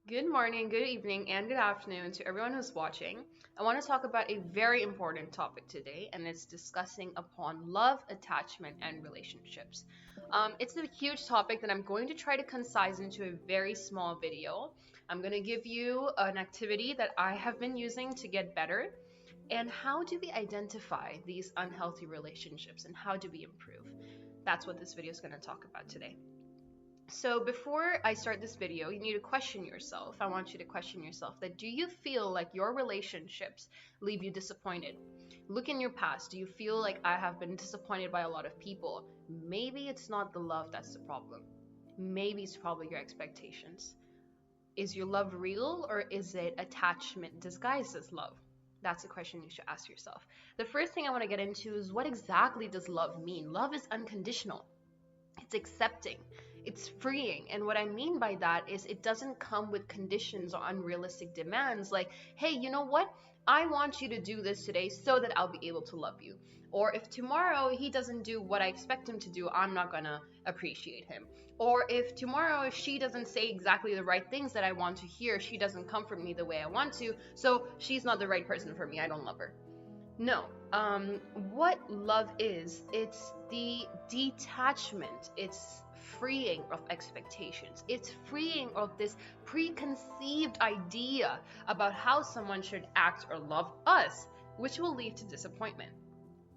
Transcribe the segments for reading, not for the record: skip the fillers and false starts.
Good morning, good evening, and good afternoon to everyone who's watching. I want to talk about a very important topic today, and it's discussing upon love, attachment, and relationships. It's a huge topic that I'm going to try to concise into a very small video. I'm going to give you an activity that I have been using to get better, and how do we identify these unhealthy relationships, and how do we improve? That's what this video is going to talk about today. So before I start this video, you need to question yourself. I want you to question yourself that do you feel like your relationships leave you disappointed? Look in your past. Do you feel like I have been disappointed by a lot of people? Maybe it's not the love that's the problem. Maybe it's probably your expectations. Is your love real or is it attachment disguised as love? That's a question you should ask yourself. The first thing I want to get into is what exactly does love mean? Love is unconditional. It's accepting, it's freeing. And what I mean by that is it doesn't come with conditions or unrealistic demands like, hey, you know what? I want you to do this today so that I'll be able to love you. Or if tomorrow he doesn't do what I expect him to do, I'm not gonna appreciate him. Or if tomorrow if she doesn't say exactly the right things that I want to hear, she doesn't comfort me the way I want to, so she's not the right person for me, I don't love her. No. What love is, it's the detachment. It's freeing of expectations. It's freeing of this preconceived idea about how someone should act or love us, which will lead to disappointment.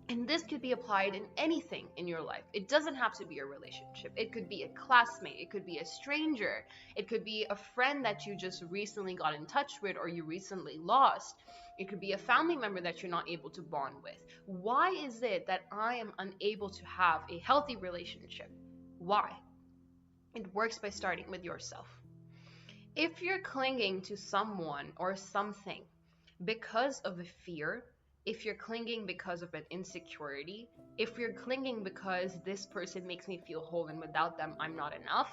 And this could be applied in anything in your life. It doesn't have to be a relationship. It could be a classmate. It could be a stranger. It could be a friend that you just recently got in touch with or you recently lost. It could be a family member that you're not able to bond with. Why is it that I am unable to have a healthy relationship? Why? It works by starting with yourself. If you're clinging to someone or something because of a fear, if you're clinging because of an insecurity, if you're clinging because this person makes me feel whole and without them I'm not enough,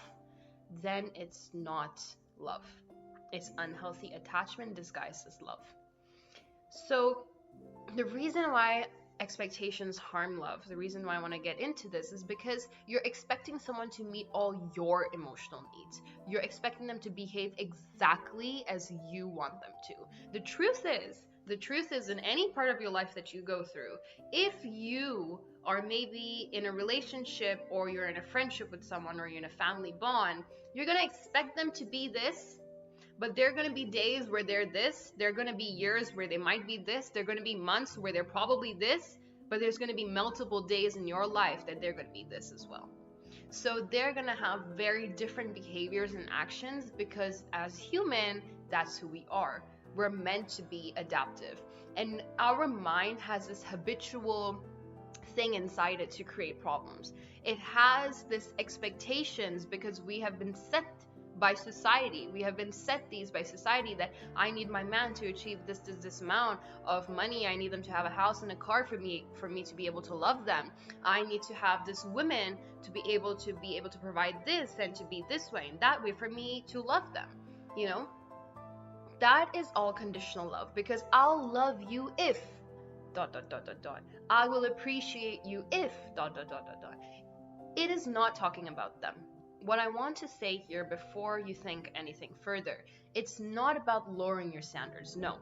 then it's not love. It's unhealthy attachment disguised as love. So the reason why expectations harm love, the reason why I want to get into this is because you're expecting someone to meet all your emotional needs. You're expecting them to behave exactly as you want them to. The truth is in any part of your life that you go through, if you are maybe in a relationship or you're in a friendship with someone or you're in a family bond, you're going to expect them to be this, but there are going to be days where they're this. There are going to be years where they might be this. There are going to be months where they're probably this. But there's going to be multiple days in your life that they're going to be this as well. So they're going to have very different behaviors and actions because as human, that's who we are. We're meant to be adaptive. And our mind has this habitual thing inside it to create problems. It has this expectations because we have been set by society. We have been set these by society that I need my man to achieve this amount of money. I need them to have a house and a car for me to be able to love them. I need to have this woman to be able to provide this and to be this way and that way for me to love them. You know, that is all conditional love because I'll love you if dot dot dot dot dot. I will appreciate you if dot dot dot dot dot. It is not talking about them. What I want to say here before you think anything further, it's not about lowering your standards. No,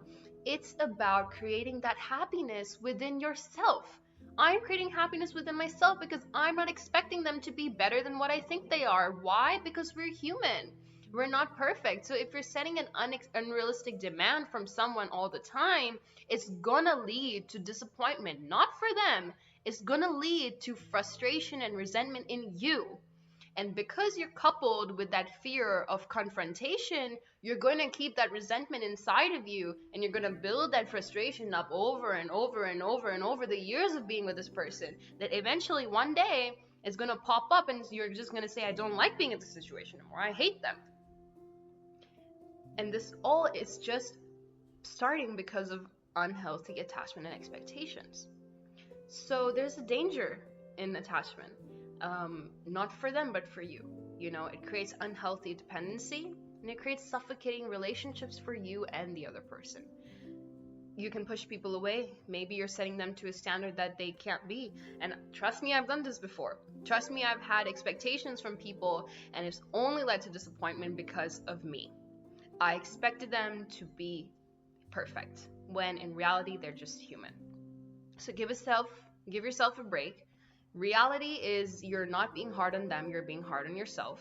it's about creating that happiness within yourself. I'm creating happiness within myself because I'm not expecting them to be better than what I think they are. Why? Because we're human. We're not perfect. So if you're setting an unrealistic demand from someone all the time, it's gonna lead to disappointment, not for them. It's gonna lead to frustration and resentment in you. And because you're coupled with that fear of confrontation, you're going to keep that resentment inside of you and you're going to build that frustration up over and over and over and over the years of being with this person that eventually one day is going to pop up and you're just going to say, I don't like being in this situation anymore. I hate them. And this all is just starting because of unhealthy attachment and expectations. So there's a danger in attachment. Not for them, but for you. You know, it creates unhealthy dependency and it creates suffocating relationships for you and the other person. You can push people away. Maybe you're setting them to a standard that they can't be. And trust me, I've done this before. Trust me, I've had expectations from people and it's only led to disappointment because of me. I expected them to be perfect, when in reality they're just human. So give yourself a break. Reality is you're not being hard on them, you're being hard on yourself,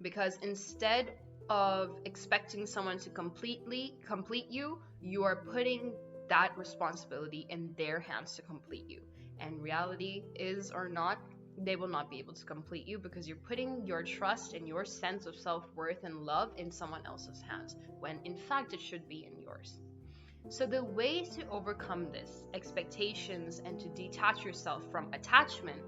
because instead of expecting someone to completely complete you, you are putting that responsibility in their hands to complete you. And reality is or not, they will not be able to complete you because you're putting your trust and your sense of self-worth and love in someone else's hands, when in fact it should be in yours. So, the way to overcome this expectations and to detach yourself from attachment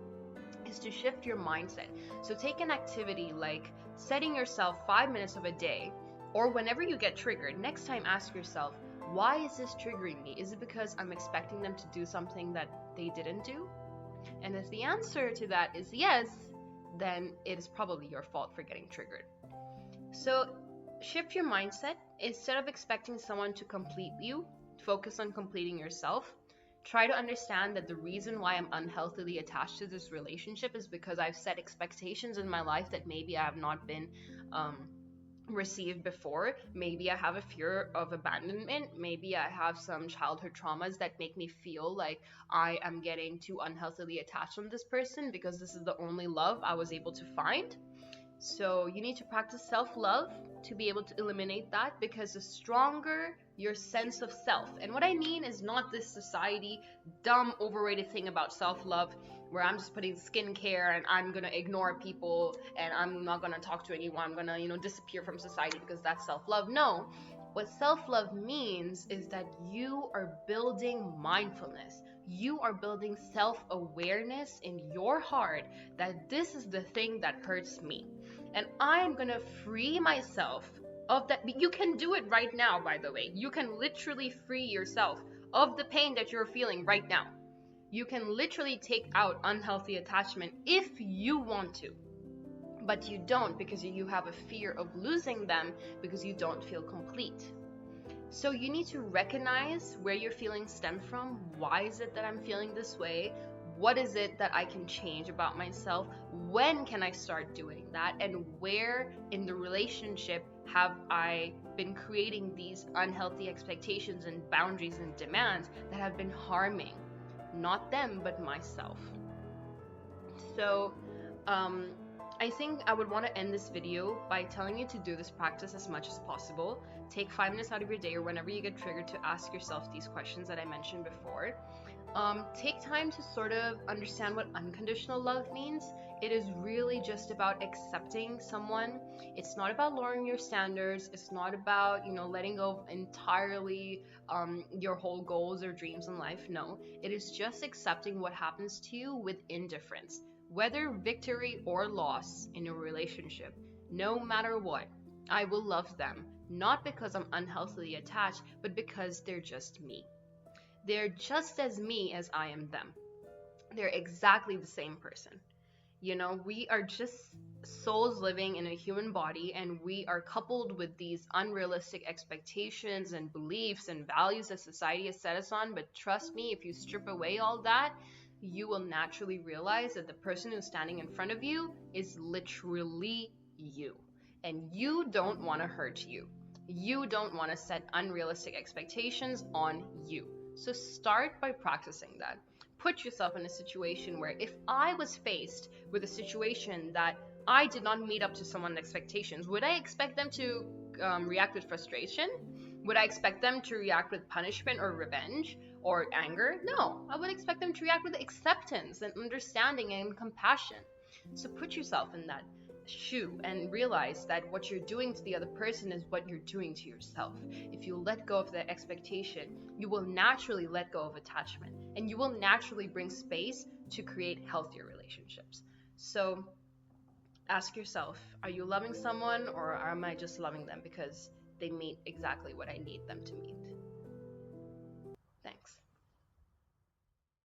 is to shift your mindset. So, take an activity like setting yourself 5 minutes of a day, or whenever you get triggered, next time ask yourself, why is this triggering me? Is it because I'm expecting them to do something that they didn't do? And if the answer to that is yes, then it is probably your fault for getting triggered. So shift your mindset. Instead of expecting someone to complete you, focus on completing yourself. Try to understand that the reason why I'm unhealthily attached to this relationship is because I've set expectations in my life that maybe I have not been um, received before. Maybe I have a fear of abandonment. Maybe I have some childhood traumas that make me feel like I am getting too unhealthily attached on this person because this is the only love I was able to find. So you need to practice self-love to be able to eliminate that, because the stronger your sense of self, and what I mean is not this society dumb overrated thing about self-love where I'm just putting skincare and I'm gonna ignore people and I'm not gonna talk to anyone, I'm gonna disappear from society because that's self-love. No, what self-love means is that you are building mindfulness, you are building self-awareness in your heart that this is the thing that hurts me, and I'm gonna free myself of that. You can do it right now, by the way. You can literally free yourself of the pain that you're feeling right now. You can literally take out unhealthy attachment if you want to, but you don't because you have a fear of losing them because you don't feel complete. So you need to recognize where your feelings stem from. Why is it that I'm feeling this way? What is it that I can change about myself? When can I start doing that? And where in the relationship have I been creating these unhealthy expectations and boundaries and demands that have been harming not them but myself? So, um, I think I would want to end this video by telling you to do this practice as much as possible. Take 5 minutes out of your day or whenever you get triggered to ask yourself these questions that I mentioned before. Take time to sort of understand what unconditional love means. It is really just about accepting someone. It's not about lowering your standards. It's not about, letting go of entirely your whole goals or dreams in life. No, it is just accepting what happens to you with indifference, whether victory or loss in a relationship. No matter what, I will love them, not because I'm unhealthily attached, but because they're just me. They're just as me as I am them. They're exactly the same person. We are just souls living in a human body, and we are coupled with these unrealistic expectations and beliefs and values that society has set us on. But trust me, if you strip away all that, you will naturally realize that the person who's standing in front of you is literally you. And you don't want to hurt you. You don't want to set unrealistic expectations on you. So start by practicing that. Put yourself in a situation where if I was faced with a situation that I did not meet up to someone's expectations, would I expect them to react with frustration? Would I expect them to react with punishment or revenge or anger? No, I would expect them to react with acceptance and understanding and compassion. So put yourself in that shoe and realize that what you're doing to the other person is what you're doing to yourself. If you let go of that expectation, you will naturally let go of attachment, and you will naturally bring space to create healthier relationships. So ask yourself, are you loving someone, or am I just loving them because they meet exactly what I need them to meet?